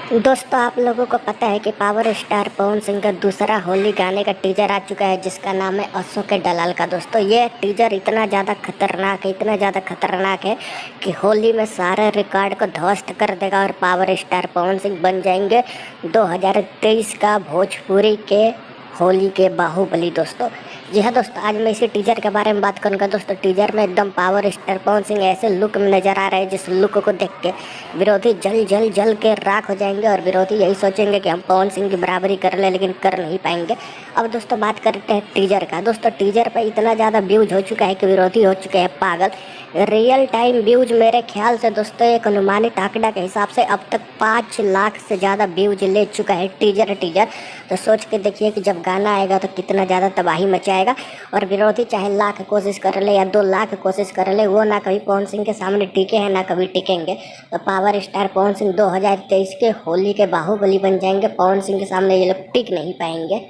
दोस्तों, आप लोगों को पता है कि पावर स्टार पवन सिंह का दूसरा होली गाने का टीजर आ चुका है, जिसका नाम है असों के डलाल का। दोस्तों, ये टीजर इतना ज़्यादा खतरनाक है, इतना ज़्यादा खतरनाक है कि होली में सारे रिकॉर्ड को ध्वस्त कर देगा और पावर स्टार पवन सिंह बन जाएंगे 2023 का भोजपुरी के होली के बाहुबली। दोस्तों, जी हाँ दोस्तों, आज मैं इसी टीजर के बारे में बात करूँगा। दोस्तों, टीजर में एकदम पावर स्टार पवन सिंह ऐसे लुक में नजर आ रहे हैं जिस लुक को देख के विरोधी जल जल जल के राख हो जाएंगे और विरोधी यही सोचेंगे कि हम पवन सिंह की बराबरी कर ले, लेकिन कर नहीं पाएंगे। अब दोस्तों बात करते हैं टीजर का। दोस्तों, टीजर पर इतना ज़्यादा व्यूज हो चुका है कि विरोधी हो चुके हैं पागल। रियल टाइम व्यूज मेरे ख्याल से दोस्तों एक अनुमानित आंकड़ा के हिसाब से अब तक 5 लाख से ज़्यादा व्यूज ले चुका है टीजर। तो सोच के देखिए कि जब गाना आएगा तो कितना ज़्यादा तबाही मचाएगा। और विरोधी चाहे लाख कोशिश कर ले या 2 लाख कोशिश कर ले, वो ना कभी पवन सिंह के सामने टिके हैं ना कभी टिकेंगे। तो पावर स्टार पवन सिंह 2023 के होली के बाहुबली बन जाएंगे। पवन सिंह के सामने ये लोग टिक नहीं पाएंगे।